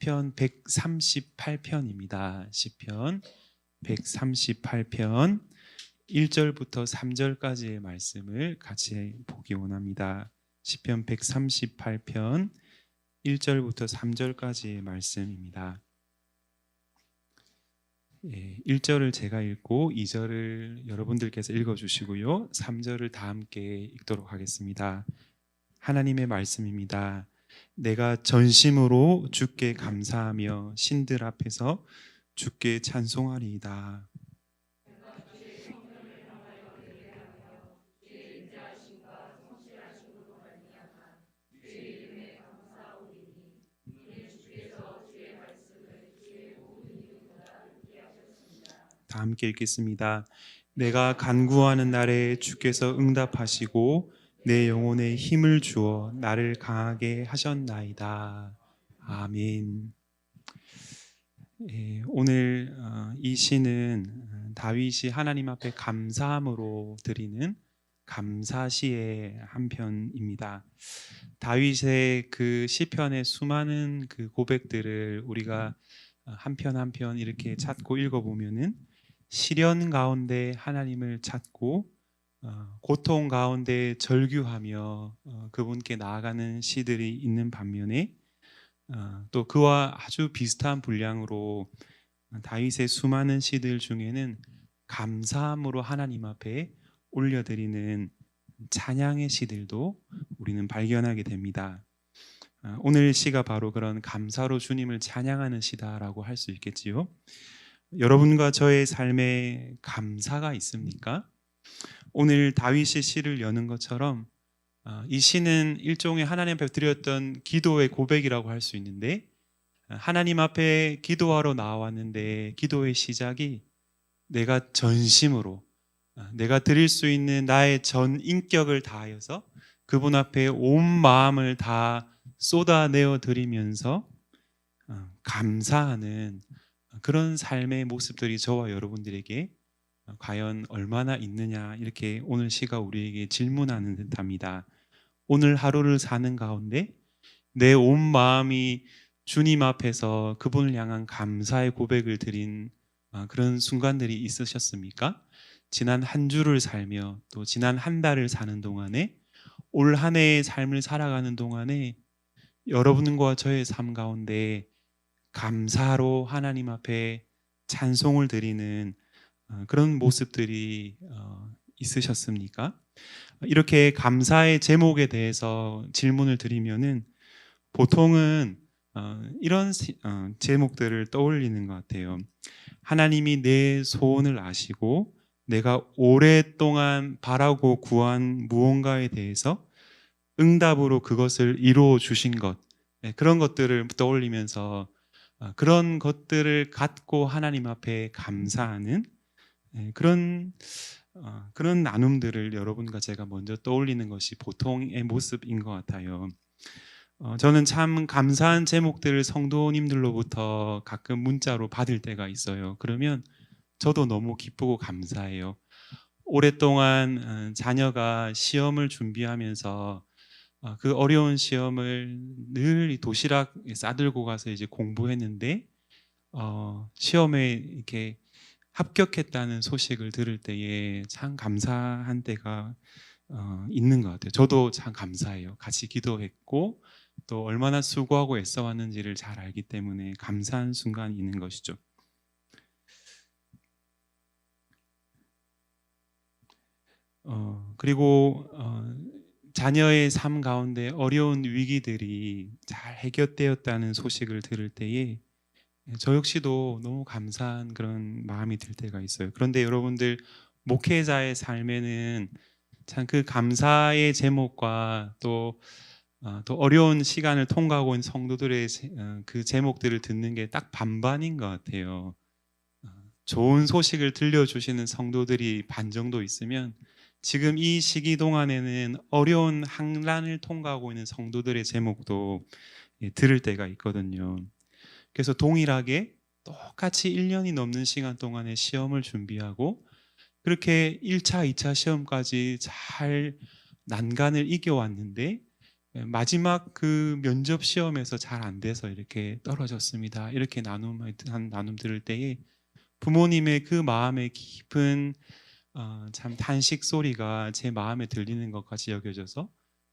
시편 138편입니다. 시편 138편 1절부터 3절까지의 말씀을 같이 보기 원합니다. 시편 138편 1절부터 3절까지의 말씀입니다. 1절을 제가 읽고 2절을 여러분들께서 읽어주시고요. 3절을 다 함께 읽도록 하겠습니다. 하나님의 말씀입니다. 내가 전심으로 주께 감사하며 신들 앞에서 주께 찬송하리이다. 다 함께 읽겠습니다. 내가 간구하는 날에 주께서 응답하시고 내 영혼에 힘을 주어 나를 강하게 하셨나이다. 아멘. 오늘 이 시는 다윗이 하나님 앞에 감사함으로 드리는 감사시의 한 편입니다. 다윗의 그 시편의 수많은 그 고백들을 우리가 한 편 한 편 이렇게 찾고 읽어보면은 시련 가운데 하나님을 찾고 고통 가운데 절규하며 그분께 나아가는 시들이 있는 반면에 또 그와 아주 비슷한 분량으로 다윗의 수많은 시들 중에는 감사함으로 하나님 앞에 올려드리는 찬양의 시들도 우리는 발견하게 됩니다. 오늘 시가 바로 그런 감사로 주님을 찬양하는 시다라고 할 수 있겠지요. 여러분과 저의 삶에 감사가 있습니까? 오늘 다윗의 시를 여는 것처럼 이 시는 일종의 하나님 앞에 드렸던 기도의 고백이라고 할 수 있는데, 하나님 앞에 기도하러 나왔는데 기도의 시작이 내가 전심으로 내가 드릴 수 있는 나의 전 인격을 다하여서 그분 앞에 온 마음을 다 쏟아내어 드리면서 감사하는 그런 삶의 모습들이 저와 여러분들에게 과연 얼마나 있느냐, 이렇게 오늘 시가 우리에게 질문하는 듯합니다. 오늘 하루를 사는 가운데 내 온 마음이 주님 앞에서 그분을 향한 감사의 고백을 드린 그런 순간들이 있으셨습니까? 지난 한 주를 살며 또 지난 한 달을 사는 동안에, 올 한 해의 삶을 살아가는 동안에 여러분과 저의 삶 가운데 감사로 하나님 앞에 찬송을 드리는 그런 모습들이 있으셨습니까? 이렇게 감사의 제목에 대해서 질문을 드리면은 보통은 이런 제목들을 떠올리는 것 같아요. 하나님이 내 소원을 아시고 내가 오랫동안 바라고 구한 무언가에 대해서 응답으로 그것을 이루어 주신 것, 그런 것들을 떠올리면서 그런 것들을 갖고 하나님 앞에 감사하는 그런 나눔들을 여러분과 제가 먼저 떠올리는 것이 보통의 모습인 것 같아요. 저는 참 감사한 제목들을 성도님들로부터 가끔 문자로 받을 때가 있어요. 그러면 저도 너무 기쁘고 감사해요. 오랫동안 자녀가 시험을 준비하면서 그 어려운 시험을 늘 도시락 싸들고 가서 이제 공부했는데 시험에 이렇게 합격했다는 소식을 들을 때에 참 감사한 때가 있는 것 같아요. 저도 참 감사해요. 같이 기도했고 또 얼마나 수고하고 애써왔는지를 잘 알기 때문에 감사한 순간이 있는 것이죠. 그리고 자녀의 삶 가운데 어려운 위기들이 잘 해결되었다는 소식을 들을 때에 저 역시도 너무 감사한 그런 마음이 들 때가 있어요. 그런데 여러분들, 목회자의 삶에는 참 그 감사의 제목과 또 어려운 시간을 통과하고 있는 성도들의 그 제목들을 듣는 게 딱 반반인 것 같아요. 좋은 소식을 들려주시는 성도들이 반 정도 있으면 지금 이 시기 동안에는 어려운 환난을 통과하고 있는 성도들의 제목도 들을 때가 있거든요. 그래서 동일하게 똑같이 1년이 넘는 시간 동안에 시험을 준비하고 그렇게 1차, 2차 시험까지 잘 난간을 이겨왔는데 마지막 그 면접 시험에서 잘 안 돼서 이렇게 떨어졌습니다. 이렇게 나눔 들을 때에 부모님의 그 마음의 깊은 참 탄식 소리가 제 마음에 들리는 것 같이 여겨져서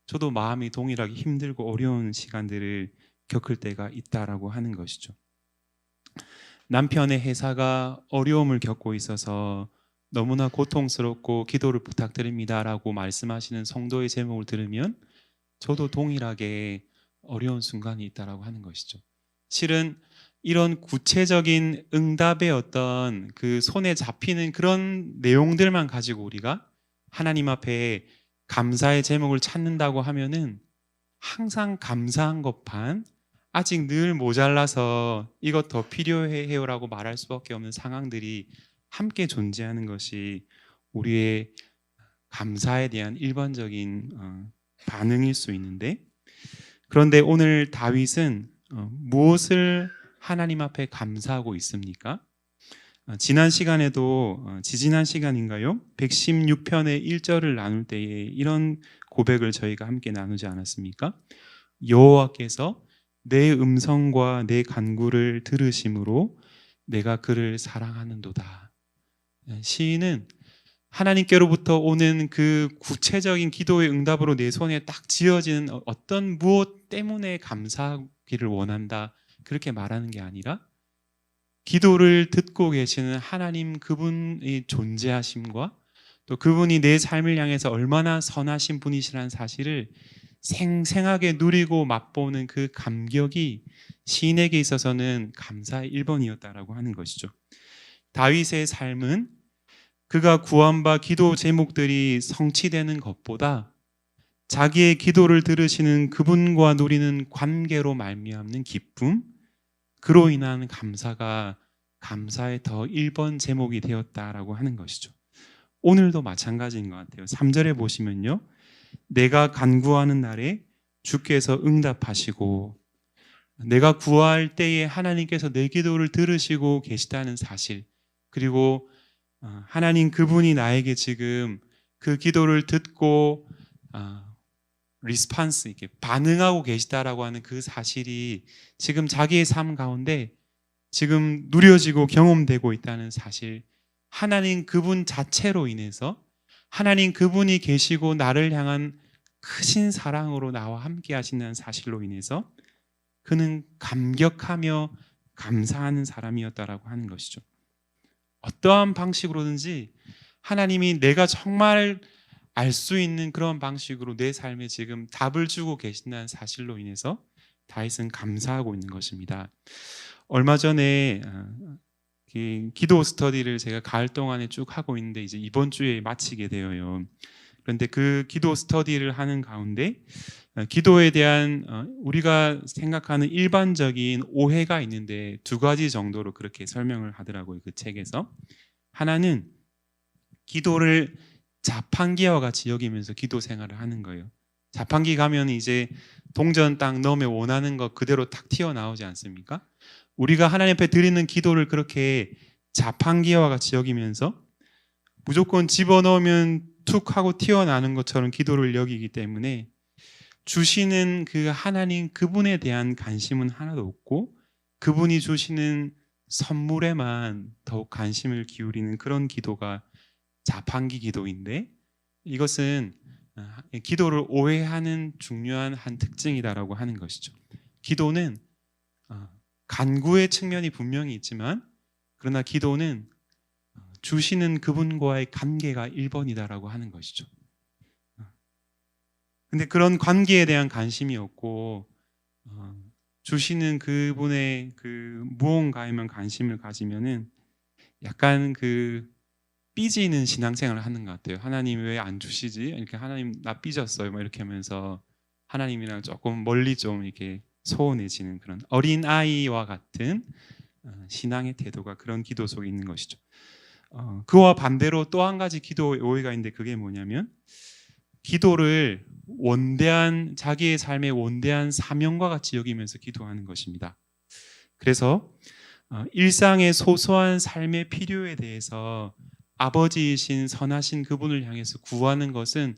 저도 마음이 동일하게 힘들고 어려운 시간들을 겪을 때가 있다라고 하는 것이죠. 남편의 회사가 어려움을 겪고 있어서 너무나 고통스럽고 기도를 부탁드립니다라고 말씀하시는 성도의 제목을 들으면 저도 동일하게 어려운 순간이 있다라고 하는 것이죠. 실은 이런 구체적인 응답의 어떤 그 손에 잡히는 그런 내용들만 가지고 우리가 하나님 앞에 감사의 제목을 찾는다고 하면은 항상 감사한 것 반, 아직 늘 모자라서 이것 더 필요해요라고 말할 수밖에 없는 상황들이 함께 존재하는 것이 우리의 감사에 대한 일반적인 반응일 수 있는데, 그런데 오늘 다윗은 무엇을 하나님 앞에 감사하고 있습니까? 지난 시간에도 지지난 시간인가요? 116편의 1절을 나눌 때에 이런 고백을 저희가 함께 나누지 않았습니까? 여호와께서 내 음성과 내 간구를 들으심으로 내가 그를 사랑하는도다. 시인은 하나님께로부터 오는 그 구체적인 기도의 응답으로 내 손에 딱 쥐어진 어떤 무엇 때문에 감사하기를 원한다, 그렇게 말하는 게 아니라 기도를 듣고 계시는 하나님 그분의 존재하심과 또 그분이 내 삶을 향해서 얼마나 선하신 분이시라는 사실을 생생하게 누리고 맛보는 그 감격이 시인에게 있어서는 감사의 1번이었다라고 하는 것이죠. 다윗의 삶은 그가 구한 바 기도 제목들이 성취되는 것보다 자기의 기도를 들으시는 그분과 누리는 관계로 말미암는 기쁨, 그로 인한 감사가 감사의 더 1번 제목이 되었다라고 하는 것이죠. 오늘도 마찬가지인 것 같아요. 3절에 보시면요, 내가 간구하는 날에 주께서 응답하시고 내가 구할 때에 하나님께서 내 기도를 들으시고 계시다는 사실, 그리고 하나님 그분이 나에게 지금 그 기도를 듣고 리스판스, 이렇게 반응하고 계시다라고 하는 그 사실이 지금 자기의 삶 가운데 지금 누려지고 경험되고 있다는 사실, 하나님 그분 자체로 인해서 하나님 그분이 계시고 나를 향한 크신 사랑으로 나와 함께 하신다는 사실로 인해서 그는 감격하며 감사하는 사람이었다라고 하는 것이죠. 어떠한 방식으로든지 하나님이 내가 정말 알 수 있는 그런 방식으로 내 삶에 지금 답을 주고 계신다는 사실로 인해서 다윗은 감사하고 있는 것입니다. 얼마 전에 기도 스터디를 제가 가을 동안에 쭉 하고 있는데 이제 이번 주에 마치게 되어요. 그런데 그 기도 스터디를 하는 가운데 기도에 대한 우리가 생각하는 일반적인 오해가 있는데 2가지 정도로 그렇게 설명을 하더라고요. 그 책에서 하나는 기도를 자판기와 같이 여기면서 기도 생활을 하는 거예요. 자판기 가면 이제 동전 딱 넣으면 원하는 거 그대로 딱 튀어나오지 않습니까? 우리가 하나님 앞에 드리는 기도를 그렇게 자판기와 같이 여기면서 무조건 집어넣으면 툭 하고 튀어나오는 것처럼 기도를 여기기 때문에 주시는 그 하나님 그분에 대한 관심은 하나도 없고 그분이 주시는 선물에만 더욱 관심을 기울이는 그런 기도가 자판기 기도인데, 이것은 기도를 오해하는 중요한 한 특징이다라고 하는 것이죠. 기도는 간구의 측면이 분명히 있지만 그러나 기도는 주시는 그분과의 관계가 1번이다라고 하는 것이죠. 근데 그런 관계에 대한 관심이 없고 주시는 그분의 그 무언가에만 관심을 가지면은 약간 그 삐지는 신앙생활을 하는 것 같아요. 하나님 왜 안 주시지? 이렇게 하나님 나 삐졌어요. 뭐 이렇게 하면서 하나님이랑 조금 멀리 좀 이렇게 소원해지는 그런 어린 아이와 같은 신앙의 태도가 그런 기도 속에 있는 것이죠. 그와 반대로 또 한 가지 기도의 오해가 있는데 그게 뭐냐면 기도를 원대한 자기의 삶의 원대한 사명과 같이 여기면서 기도하는 것입니다. 그래서 일상의 소소한 삶의 필요에 대해서 아버지이신 선하신 그분을 향해서 구하는 것은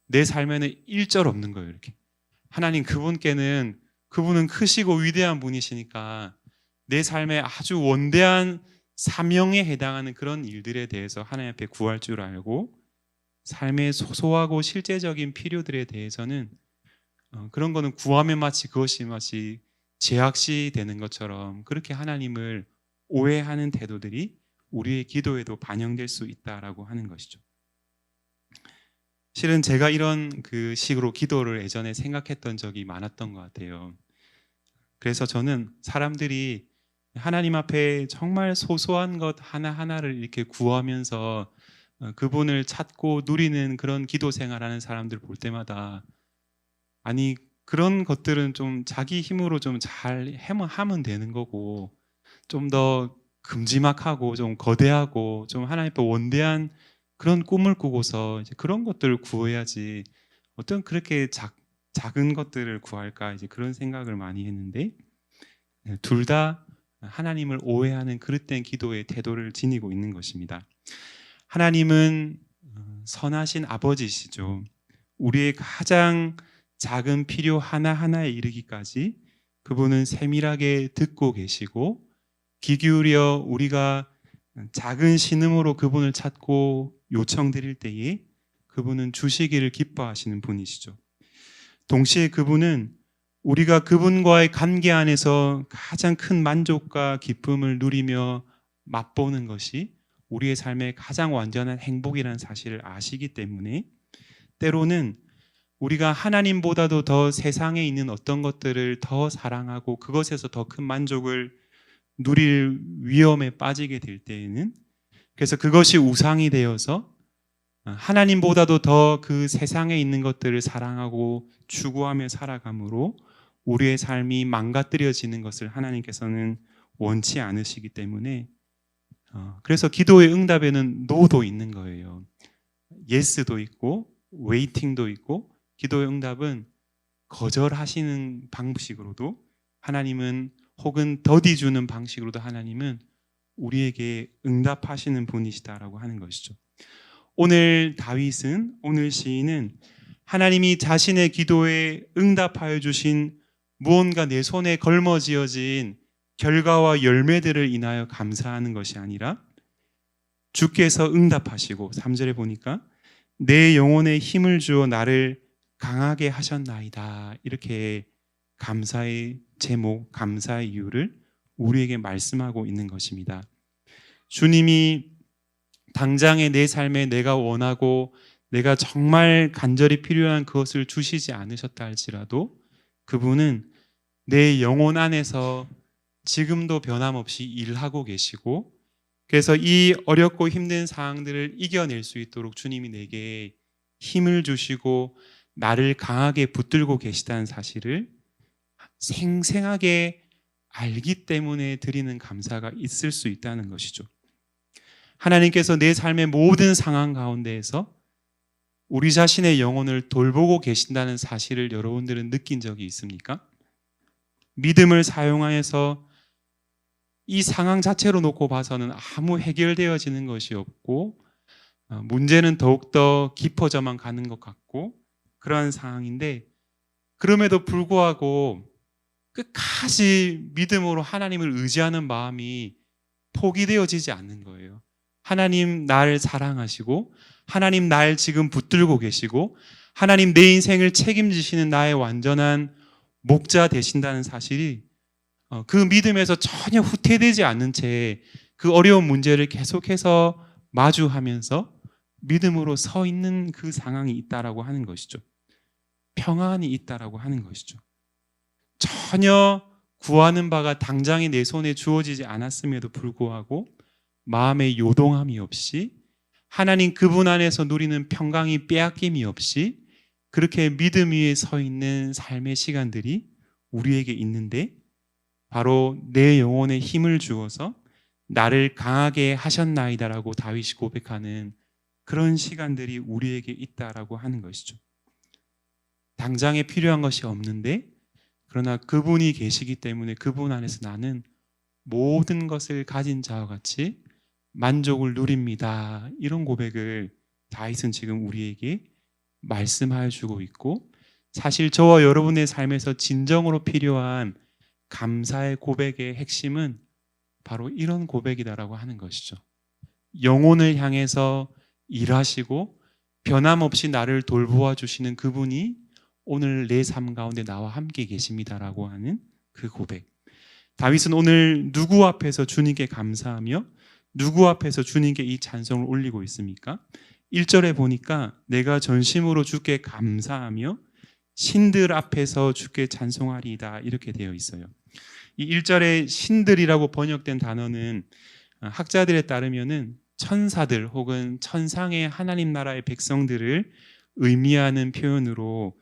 내 삶에는 일절 없는 거예요. 이렇게 하나님 그분은 크시고 위대한 분이시니까 내 삶에 아주 원대한 사명에 해당하는 그런 일들에 대해서 하나님 앞에 구할 줄 알고 삶의 소소하고 실제적인 필요들에 대해서는 그런 거는 구하면 마치 제약시 되는 것처럼 그렇게 하나님을 오해하는 태도들이 우리의 기도에도 반영될 수 있다라고 하는 것이죠. 실은 제가 이런 그 식으로 기도를 예전에 생각했던 적이 많았던 것 같아요. 그래서 저는 사람들이 하나님 앞에 정말 소소한 것 하나하나를 이렇게 구하면서 그분을 찾고 누리는 그런 기도 생활하는 사람들 볼 때마다 아니 그런 것들은 좀 자기 힘으로 좀 잘 하면 되는 거고 좀 더 큼지막하고 좀 거대하고 좀 하나님 앞에 원대한 그런 꿈을 꾸고서 이제 그런 것들을 구해야지 어떤 그렇게 작은 것들을 구할까 이제 그런 생각을 많이 했는데 둘 다 하나님을 오해하는 그릇된 기도의 태도를 지니고 있는 것입니다. 하나님은 선하신 아버지시죠. 우리의 가장 작은 필요 하나하나에 이르기까지 그분은 세밀하게 듣고 계시고 귀 기울여 우리가 작은 신음으로 그분을 찾고 요청드릴 때에 그분은 주시기를 기뻐하시는 분이시죠. 동시에 그분은 우리가 그분과의 관계 안에서 가장 큰 만족과 기쁨을 누리며 맛보는 것이 우리의 삶의 가장 완전한 행복이라는 사실을 아시기 때문에 때로는 우리가 하나님보다도 더 세상에 있는 어떤 것들을 더 사랑하고 그것에서 더 큰 만족을 누릴 위험에 빠지게 될 때에는 그래서 그것이 우상이 되어서 하나님보다도 더 그 세상에 있는 것들을 사랑하고 추구하며 살아감으로 우리의 삶이 망가뜨려지는 것을 하나님께서는 원치 않으시기 때문에 그래서 기도의 응답에는 노도 있는 거예요. 예스도 있고 웨이팅도 있고 기도의 응답은 거절하시는 방식으로도 하나님은 혹은 더디 주는 방식으로도 하나님은 우리에게 응답하시는 분이시다라고 하는 것이죠. 오늘 시인은 하나님이 자신의 기도에 응답하여 주신 무언가 내 손에 걸머지어진 결과와 열매들을 인하여 감사하는 것이 아니라 주께서 응답하시고 3절에 보니까 내 영혼에 힘을 주어 나를 강하게 하셨나이다. 이렇게 감사의 제목, 감사의 이유를 우리에게 말씀하고 있는 것입니다. 주님이 당장의 내 삶에 내가 원하고 내가 정말 간절히 필요한 그것을 주시지 않으셨다 할지라도 그분은 내 영혼 안에서 지금도 변함없이 일하고 계시고 그래서 이 어렵고 힘든 상황들을 이겨낼 수 있도록 주님이 내게 힘을 주시고 나를 강하게 붙들고 계시다는 사실을 생생하게 알기 때문에 드리는 감사가 있을 수 있다는 것이죠. 하나님께서 내 삶의 모든 상황 가운데에서 우리 자신의 영혼을 돌보고 계신다는 사실을 여러분들은 느낀 적이 있습니까? 믿음을 사용하여서 이 상황 자체로 놓고 봐서는 아무 해결되어지는 것이 없고 문제는 더욱더 깊어져만 가는 것 같고 그러한 상황인데 그럼에도 불구하고 끝까지 믿음으로 하나님을 의지하는 마음이 포기되어지지 않는 거예요. 하나님 나를 사랑하시고 하나님 날 지금 붙들고 계시고 하나님 내 인생을 책임지시는 나의 완전한 목자 되신다는 사실이 그 믿음에서 전혀 후퇴되지 않는 채 그 어려운 문제를 계속해서 마주하면서 믿음으로 서 있는 그 상황이 있다라고 하는 것이죠. 평안이 있다라고 하는 것이죠. 전혀 구하는 바가 당장에 내 손에 주어지지 않았음에도 불구하고 마음의 요동함이 없이 하나님 그분 안에서 누리는 평강이 빼앗김이 없이 그렇게 믿음 위에 서 있는 삶의 시간들이 우리에게 있는데 바로 내 영혼에 힘을 주어서 나를 강하게 하셨나이다라고 다윗이 고백하는 그런 시간들이 우리에게 있다라고 하는 것이죠. 당장에 필요한 것이 없는데 그러나 그분이 계시기 때문에 그분 안에서 나는 모든 것을 가진 자와 같이 만족을 누립니다. 이런 고백을 다윗은 지금 우리에게 말씀하여 주고 있고 사실 저와 여러분의 삶에서 진정으로 필요한 감사의 고백의 핵심은 바로 이런 고백이다라고 하는 것이죠. 영혼을 향해서 일하시고 변함없이 나를 돌보아 주시는 그분이 오늘 내 삶 가운데 나와 함께 계십니다라고 하는 그 고백. 다윗은 오늘 누구 앞에서 주님께 감사하며 누구 앞에서 주님께 이 찬송을 올리고 있습니까? 1절에 보니까 내가 전심으로 주께 감사하며 신들 앞에서 주께 찬송하리이다 이렇게 되어 있어요. 이 1절에 신들이라고 번역된 단어는 학자들에 따르면은 천사들 혹은 천상의 하나님 나라의 백성들을 의미하는 표현으로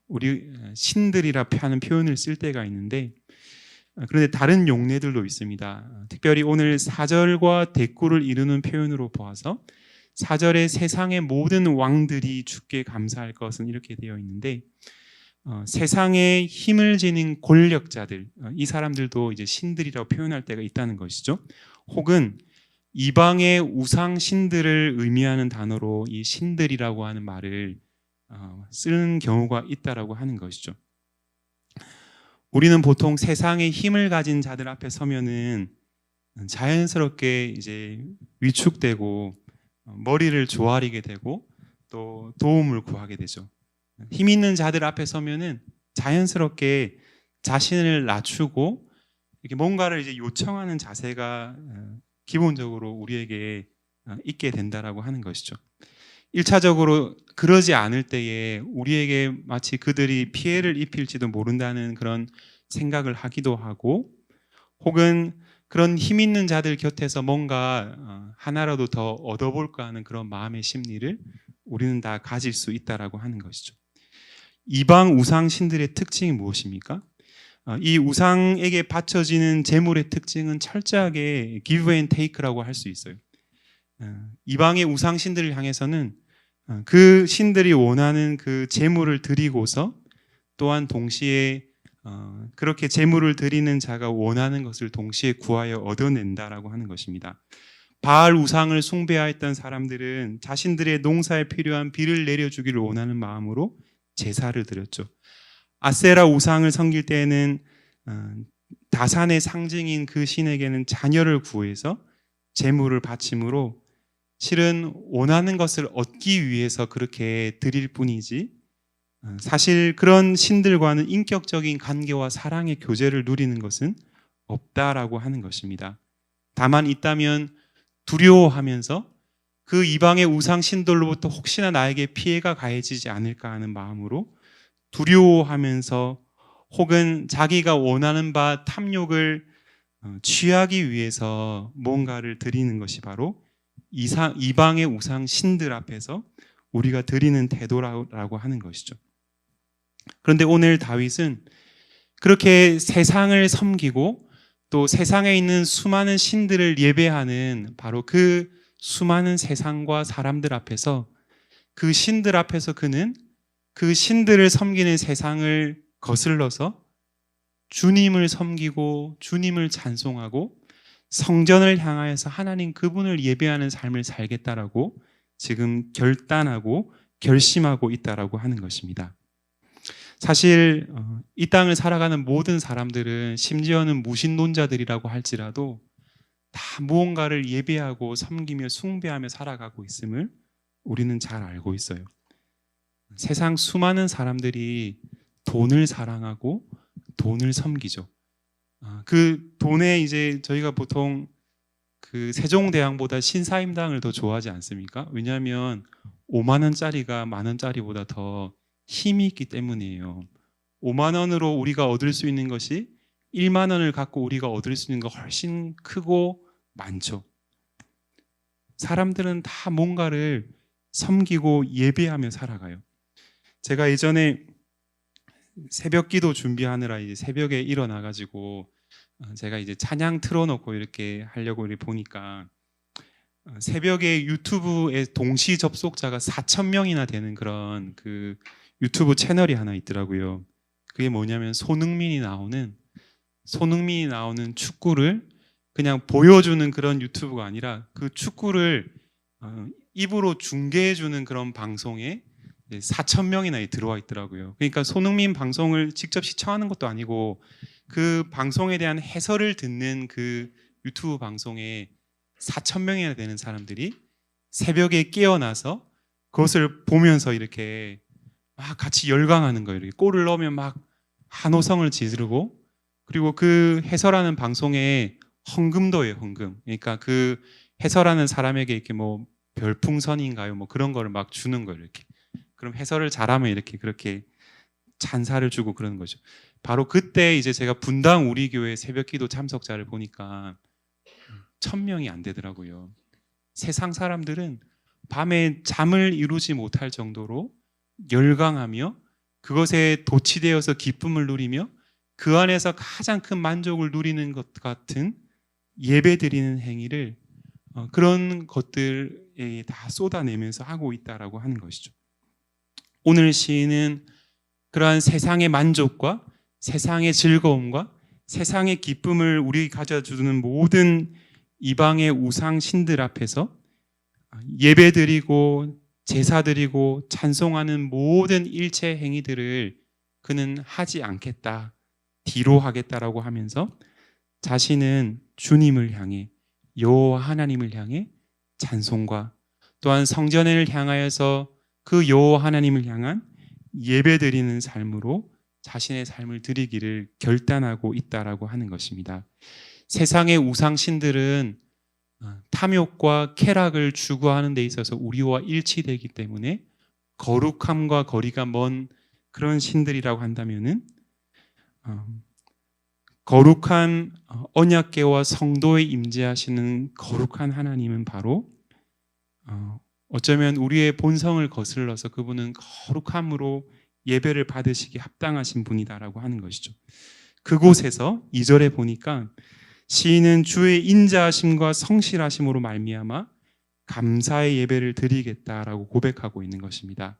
우리 신들이라 하는 표현을 쓸 때가 있는데, 그런데 다른 용례들도 있습니다. 특별히 오늘 4절과 대꾸를 이루는 표현으로 보아서 4절에 세상의 모든 왕들이 주께 감사할 것은 이렇게 되어 있는데, 세상에 힘을 지닌 권력자들, 이 사람들도 이제 신들이라고 표현할 때가 있다는 것이죠. 혹은 이방의 우상 신들을 의미하는 단어로 이 신들이라고 하는 말을 쓰는 경우가 있다라고 하는 것이죠. 우리는 보통 세상에 힘을 가진 자들 앞에 서면은 자연스럽게 이제 위축되고 머리를 조아리게 되고 또 도움을 구하게 되죠. 힘 있는 자들 앞에 서면은 자연스럽게 자신을 낮추고 이렇게 뭔가를 이제 요청하는 자세가 기본적으로 우리에게 있게 된다라고 하는 것이죠. 1차적으로 그러지 않을 때에 우리에게 마치 그들이 피해를 입힐지도 모른다는 그런 생각을 하기도 하고, 혹은 그런 힘 있는 자들 곁에서 뭔가 하나라도 더 얻어볼까 하는 그런 마음의 심리를 우리는 다 가질 수 있다라고 하는 것이죠. 이방 우상 신들의 특징이 무엇입니까? 이 우상에게 바쳐지는 제물의 특징은 철저하게 give and take라고 할 수 있어요. 이방의 우상 신들을 향해서는 그 신들이 원하는 그 제물을 드리고서 또한 동시에 그렇게 제물을 드리는 자가 원하는 것을 동시에 구하여 얻어낸다라고 하는 것입니다. 바알 우상을 숭배하였던 사람들은 자신들의 농사에 필요한 비를 내려주기를 원하는 마음으로 제사를 드렸죠. 아세라 우상을 섬길 때에는 다산의 상징인 그 신에게는 자녀를 구해서 제물을 바침으로 실은 원하는 것을 얻기 위해서 그렇게 드릴 뿐이지 사실 그런 신들과는 인격적인 관계와 사랑의 교제를 누리는 것은 없다라고 하는 것입니다. 다만 있다면 두려워하면서 그 이방의 우상 신들로부터 혹시나 나에게 피해가 가해지지 않을까 하는 마음으로 두려워하면서 혹은 자기가 원하는 바 탐욕을 취하기 위해서 뭔가를 드리는 것이 바로 이방의 우상 신들 앞에서 우리가 드리는 태도라고 하는 것이죠. 그런데 오늘 다윗은 그렇게 세상을 섬기고 또 세상에 있는 수많은 신들을 예배하는 바로 그 수많은 세상과 사람들 앞에서 그 신들 앞에서 그는 그 신들을 섬기는 세상을 거슬러서 주님을 섬기고 주님을 찬송하고 성전을 향하여서 하나님 그분을 예배하는 삶을 살겠다라고 지금 결단하고 결심하고 있다라고 하는 것입니다. 사실 이 땅을 살아가는 모든 사람들은 심지어는 무신론자들이라고 할지라도 다 무언가를 예배하고 섬기며 숭배하며 살아가고 있음을 우리는 잘 알고 있어요. 세상 수많은 사람들이 돈을 사랑하고 돈을 섬기죠. 그 돈에 이제 저희가 보통 그 세종대왕보다 신사임당을 더 좋아하지 않습니까? 왜냐하면 5만 원짜리가 만 원짜리보다 더 힘이 있기 때문이에요. 5만 원으로 우리가 얻을 수 있는 것이 1만 원을 갖고 우리가 얻을 수 있는 거 훨씬 크고 많죠. 사람들은 다 뭔가를 섬기고 예배하며 살아가요. 제가 예전에 새벽 기도 준비하느라 이제 새벽에 일어나가지고 제가 이제 찬양 틀어놓고 이렇게 하려고 이렇게 보니까 새벽에 유튜브에 동시 접속자가 4,000명이나 되는 그런 그 유튜브 채널이 하나 있더라고요. 그게 뭐냐면 손흥민이 나오는 축구를 그냥 보여주는 그런 유튜브가 아니라 그 축구를 입으로 중계해주는 그런 방송에 4천 명이나 들어와 있더라고요. 그러니까 손흥민 방송을 직접 시청하는 것도 아니고 그 방송에 대한 해설을 듣는 그 유튜브 방송에 4천 명이나 되는 사람들이 새벽에 깨어나서 그것을 보면서 이렇게 막 같이 열광하는 거예요. 이렇게 골을 넣으면 막 환호성을 지르고, 그리고 그 해설하는 방송에 헌금도예요, 헌금. 그러니까 그 해설하는 사람에게 이렇게 뭐 별풍선인가요? 뭐 그런 거를 막 주는 거예요, 이렇게. 그럼 해설을 잘하면 이렇게 그렇게 찬사를 주고 그러는 거죠. 바로 그때 이제 제가 분당 우리 교회 새벽기도 참석자를 보니까 1,000명이 안 되더라고요. 세상 사람들은 밤에 잠을 이루지 못할 정도로 열광하며 그것에 도취되어서 기쁨을 누리며 그 안에서 가장 큰 만족을 누리는 것 같은 예배 드리는 행위를 그런 것들에 다 쏟아내면서 하고 있다라고 하는 것이죠. 오늘 시인은 그러한 세상의 만족과 세상의 즐거움과 세상의 기쁨을 우리에게 가져주는 모든 이방의 우상 신들 앞에서 예배드리고 제사드리고 찬송하는 모든 일체 행위들을 그는 하지 않겠다, 뒤로 하겠다라고 하면서 자신은 주님을 향해, 여호와 하나님을 향해 찬송과 또한 성전을 향하여서 그 여호와 하나님을 향한 예배드리는 삶으로 자신의 삶을 드리기를 결단하고 있다라고 하는 것입니다. 세상의 우상신들은 탐욕과 쾌락을 추구하는 데 있어서 우리와 일치되기 때문에 거룩함과 거리가 먼 그런 신들이라고 한다면은 거룩한 언약궤와 성도에 임재하시는 거룩한 하나님은 바로 어쩌면 우리의 본성을 거슬러서 그분은 거룩함으로 예배를 받으시기 합당하신 분이다라고 하는 것이죠. 그곳에서 2절에 보니까 시인은 주의 인자하심과 성실하심으로 말미암아 감사의 예배를 드리겠다라고 고백하고 있는 것입니다.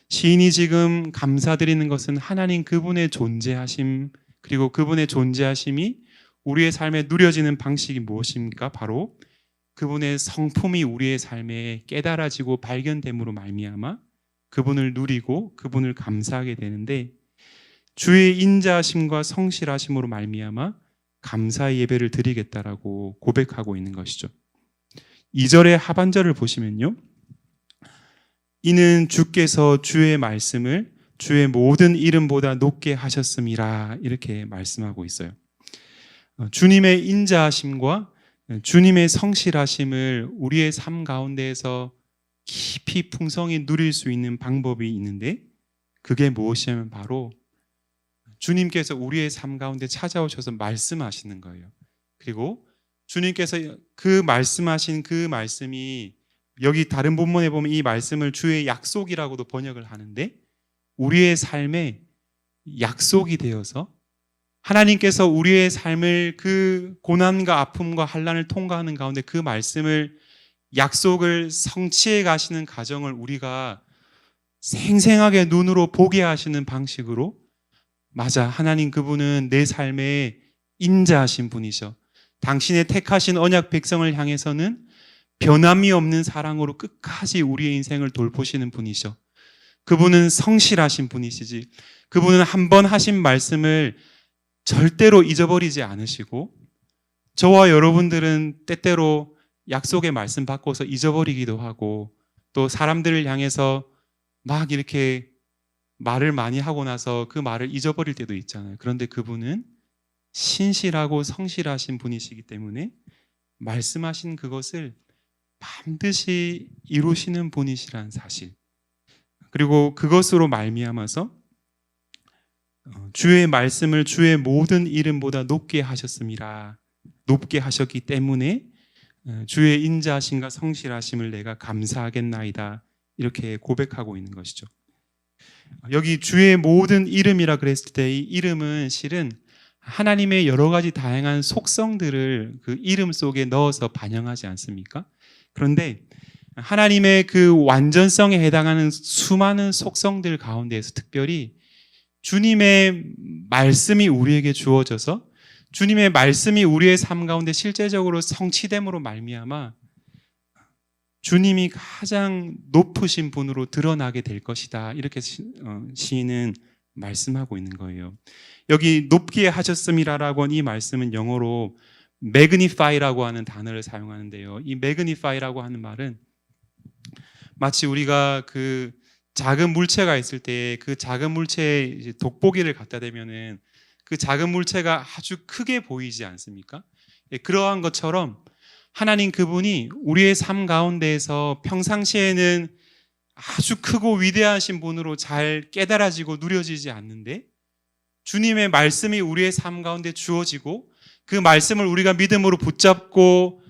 시인이 지금 감사드리는 것은 하나님 그분의 존재하심, 그리고 그분의 존재하심이 우리의 삶에 누려지는 방식이 무엇입니까? 바로 그분의 성품이 우리의 삶에 깨달아지고 발견됨으로 말미암아 그분을 누리고 그분을 감사하게 되는데, 주의 인자하심과 성실하심으로 말미암아 감사의 예배를 드리겠다라고 고백하고 있는 것이죠. 2절의 하반절을 보시면요, 이는 주께서 주의 말씀을 주의 모든 이름보다 높게 하셨음이라 이렇게 말씀하고 있어요. 주님의 인자하심과 주님의 성실하심을 우리의 삶 가운데에서 깊이 풍성히 누릴 수 있는 방법이 있는데, 그게 무엇이냐면 바로 주님께서 우리의 삶 가운데 찾아오셔서 말씀하시는 거예요. 그리고 주님께서 그 말씀하신 그 말씀이, 여기 다른 본문에 보면 이 말씀을 주의 약속이라고도 번역을 하는데, 우리의 삶에 약속이 되어서 하나님께서 우리의 삶을 그 고난과 아픔과 환난을 통과하는 가운데 그 말씀을, 약속을 성취해 가시는 과정을 우리가 생생하게 눈으로 보게 하시는 방식으로, 맞아, 하나님 그분은 내 삶에 인자하신 분이셔. 당신의 택하신 언약 백성을 향해서는 변함이 없는 사랑으로 끝까지 우리의 인생을 돌보시는 분이셔. 그분은 성실하신 분이시지. 그분은 한 번 하신 말씀을 절대로 잊어버리지 않으시고, 저와 여러분들은 때때로 약속의 말씀 바꿔서 잊어버리기도 하고, 또 사람들을 향해서 막 이렇게 말을 많이 하고 나서 그 말을 잊어버릴 때도 있잖아요. 그런데 그분은 신실하고 성실하신 분이시기 때문에 말씀하신 그것을 반드시 이루시는 분이시라는 사실, 그리고 그것으로 말미암아서 주의 말씀을 주의 모든 이름보다 높게 하셨음이라, 높게 하셨기 때문에 주의 인자하심과 성실하심을 내가 감사하겠나이다, 이렇게 고백하고 있는 것이죠. 여기 주의 모든 이름이라 그랬을 때 이 이름은 실은 하나님의 여러 가지 다양한 속성들을 그 이름 속에 넣어서 반영하지 않습니까? 그런데 하나님의 그 완전성에 해당하는 수많은 속성들 가운데에서 특별히 주님의 말씀이 우리에게 주어져서 주님의 말씀이 우리의 삶 가운데 실제적으로 성취됨으로 말미암아 주님이 가장 높으신 분으로 드러나게 될 것이다. 이렇게 시인은 말씀하고 있는 거예요. 여기 높게 하셨음이라라고 하는 이 말씀은 영어로 magnify라고 하는 단어를 사용하는데요. 이 magnify라고 하는 말은 마치 우리가 그 작은 물체가 있을 때 그 작은 물체에 돋보기를 갖다 대면은 그 작은 물체가 아주 크게 보이지 않습니까? 예, 그러한 것처럼 하나님 그분이 우리의 삶 가운데에서 평상시에는 아주 크고 위대하신 분으로 잘 깨달아지고 누려지지 않는데 주님의 말씀이 우리의 삶 가운데 주어지고 그 말씀을 우리가 믿음으로 붙잡고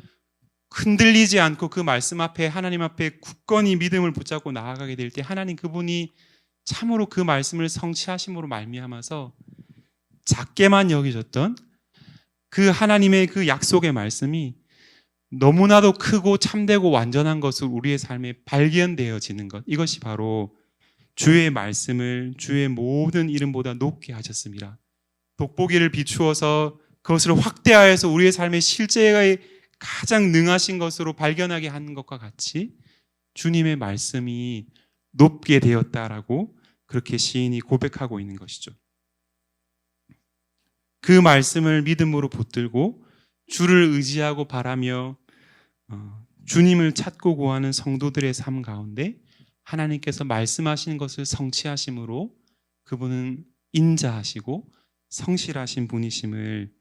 흔들리지 않고 그 말씀 앞에 하나님 앞에 굳건히 믿음을 붙잡고 나아가게 될 때 하나님 그분이 참으로 그 말씀을 성취하심으로 말미암아서 작게만 여기셨던 그 하나님의 그 약속의 말씀이 너무나도 크고 참되고 완전한 것으로 우리의 삶에 발견되어지는 것, 이것이 바로 주의 말씀을 주의 모든 이름보다 높게 하셨습니다. 돋보기를 비추어서 그것을 확대하여서 우리의 삶의 실제에 가장 능하신 것으로 발견하게 하는 것과 같이 주님의 말씀이 높게 되었다라고 그렇게 시인이 고백하고 있는 것이죠. 그 말씀을 믿음으로 붙들고 주를 의지하고 바라며 주님을 찾고 구하는 성도들의 삶 가운데 하나님께서 말씀하시는 것을 성취하심으로 그분은 인자하시고 성실하신 분이심을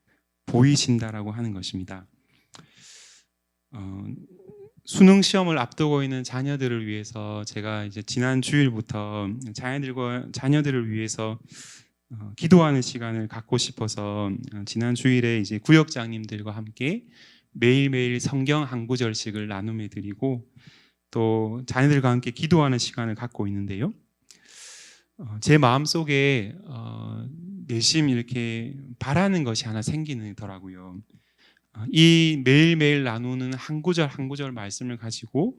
보이신다라고 하는 것입니다. 수능 시험을 앞두고 있는 자녀들을 위해서 제가 이제 지난 주일부터 자녀들을 위해서 기도하는 시간을 갖고 싶어서 지난 주일에 이제 구역장님들과 함께 매일매일 성경 한 구절씩을 나눔해 드리고 또 자녀들과 함께 기도하는 시간을 갖고 있는데요. 제 마음속에 내심 이렇게 바라는 것이 하나 생기더라고요. 이 매일매일 나누는 한 구절 한 구절 말씀을 가지고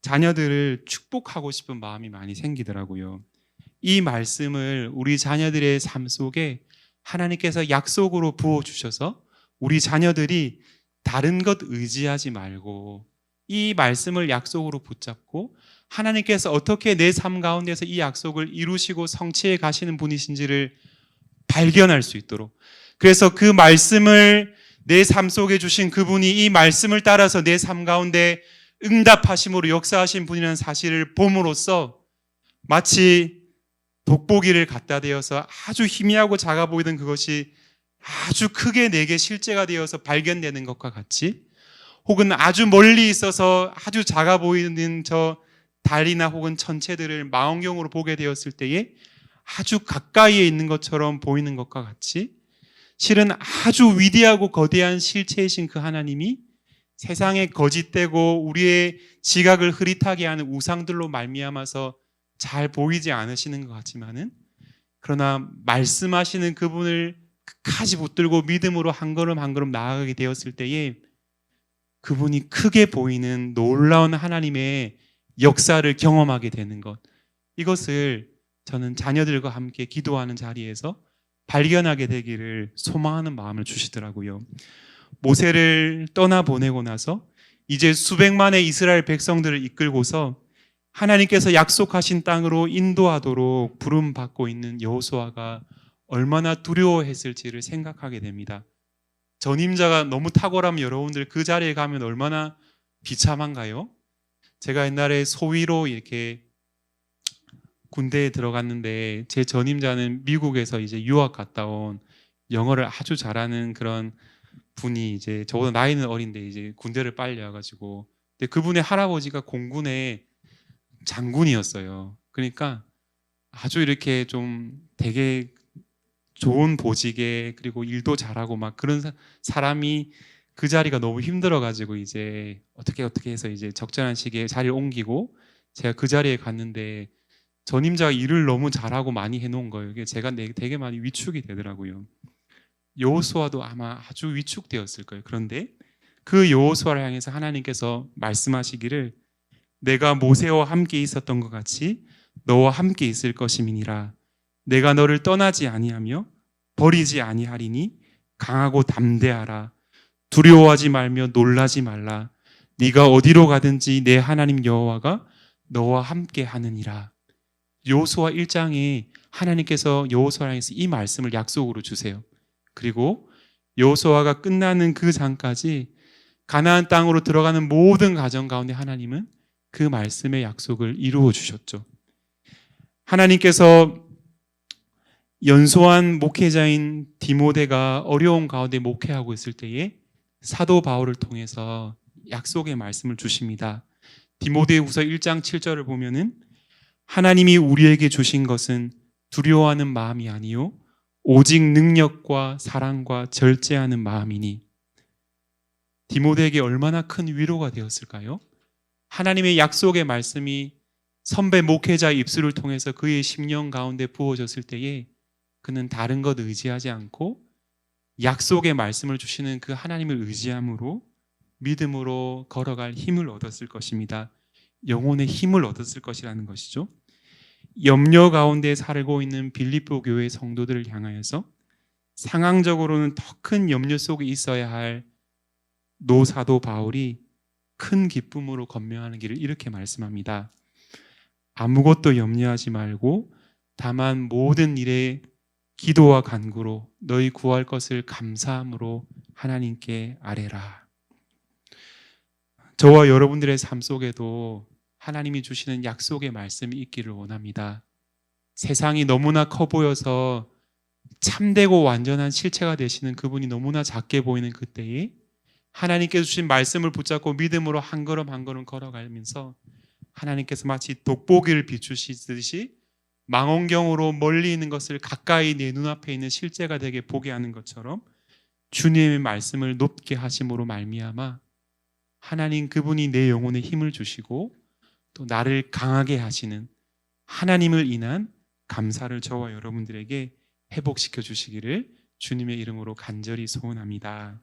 자녀들을 축복하고 싶은 마음이 많이 생기더라고요. 이 말씀을 우리 자녀들의 삶 속에 하나님께서 약속으로 부어주셔서 우리 자녀들이 다른 것 의지하지 말고 이 말씀을 약속으로 붙잡고 하나님께서 어떻게 내 삶 가운데서 이 약속을 이루시고 성취해 가시는 분이신지를 발견할 수 있도록, 그래서 그 말씀을 내 삶 속에 주신 그분이 이 말씀을 따라서 내 삶 가운데 응답하심으로 역사하신 분이라는 사실을 봄으로써 마치 돋보기를 갖다 대어서 아주 희미하고 작아 보이던 그것이 아주 크게 내게 실제가 되어서 발견되는 것과 같이, 혹은 아주 멀리 있어서 아주 작아 보이는 저 달이나 혹은 천체들을 망원경으로 보게 되었을 때에 아주 가까이에 있는 것처럼 보이는 것과 같이, 실은 아주 위대하고 거대한 실체이신 그 하나님이 세상에 거짓되고 우리의 지각을 흐릿하게 하는 우상들로 말미암아서 잘 보이지 않으시는 것 같지만은, 그러나 말씀하시는 그분을 끝까지 붙들고 믿음으로 한 걸음 한 걸음 나아가게 되었을 때에 그분이 크게 보이는 놀라운 하나님의 역사를 경험하게 되는 것, 이것을 저는 자녀들과 함께 기도하는 자리에서 발견하게 되기를 소망하는 마음을 주시더라고요. 모세를 떠나보내고 나서 이제 수백만의 이스라엘 백성들을 이끌고서 하나님께서 약속하신 땅으로 인도하도록 부름받고 있는 여호수아가 얼마나 두려워했을지를 생각하게 됩니다. 전임자가 너무 탁월하면 여러분들 그 자리에 가면 얼마나 비참한가요? 제가 옛날에 소위로 이렇게 군대에 들어갔는데 제 전임자는 미국에서 이제 유학 갔다 온 영어를 아주 잘하는 그런 분이 이제 저보다 나이는 어린데 이제 군대를 빨리 와가지고, 근데 그분의 할아버지가 공군의 장군이었어요. 그러니까 아주 이렇게 좀 되게 좋은 보직에 그리고 일도 잘하고 막 그런 사람이 그 자리가 너무 힘들어가지고 이제 어떻게 해서 이제 적절한 시기에 자리를 옮기고 제가 그 자리에 갔는데 전임자가 일을 너무 잘하고 많이 해놓은 거예요. 이게 제가 되게 많이 위축이 되더라고요. 여호수아도 아마 아주 위축되었을 거예요. 그런데 그 여호수아를 향해서 하나님께서 말씀하시기를 내가 모세와 함께 있었던 것 같이 너와 함께 있을 것임이니라. 내가 너를 떠나지 아니하며 버리지 아니하리니 강하고 담대하라. 두려워하지 말며 놀라지 말라. 네가 어디로 가든지 내 하나님 여호와가 너와 함께 하느니라. 여호수아 1장에 하나님께서 여호수아에서 이 말씀을 약속으로 주세요. 그리고 여호수아가 끝나는 그 장까지 가나안 땅으로 들어가는 모든 가정 가운데 하나님은 그 말씀의 약속을 이루어 주셨죠. 하나님께서 연소한 목회자인 디모데가 어려운 가운데 목회하고 있을 때에 사도 바울을 통해서 약속의 말씀을 주십니다. 디모데후서 1장 7절을 보면은 하나님이 우리에게 주신 것은 두려워하는 마음이 아니요 오직 능력과 사랑과 절제하는 마음이니. 디모데에게 얼마나 큰 위로가 되었을까요? 하나님의 약속의 말씀이 선배 목회자의 입술을 통해서 그의 심령 가운데 부어졌을 때에 그는 다른 것 의지하지 않고 약속의 말씀을 주시는 그 하나님을 의지함으로 믿음으로 걸어갈 힘을 얻었을 것입니다. 영혼의 힘을 얻었을 것이라는 것이죠. 염려 가운데 살고 있는 빌립보 교회 성도들을 향하여서 상황적으로는 더 큰 염려 속에 있어야 할 노사도 바울이 큰 기쁨으로 건명하는 길을 이렇게 말씀합니다. 아무것도 염려하지 말고 다만 모든 일에 기도와 간구로 너희 구할 것을 감사함으로 하나님께 아뢰라. 저와 여러분들의 삶 속에도 하나님이 주시는 약속의 말씀이 있기를 원합니다. 세상이 너무나 커 보여서 참되고 완전한 실체가 되시는 그분이 너무나 작게 보이는 그때에 하나님께서 주신 말씀을 붙잡고 믿음으로 한 걸음 한 걸음 걸어가면서 하나님께서 마치 돋보기를 비추시듯이 망원경으로 멀리 있는 것을 가까이 내 눈앞에 있는 실제가 되게 보게 하는 것처럼 주님의 말씀을 높게 하심으로 말미암아 하나님 그분이 내 영혼에 힘을 주시고 또 나를 강하게 하시는 하나님을 인한 감사를 저와 여러분들에게 회복시켜 주시기를 주님의 이름으로 간절히 소원합니다.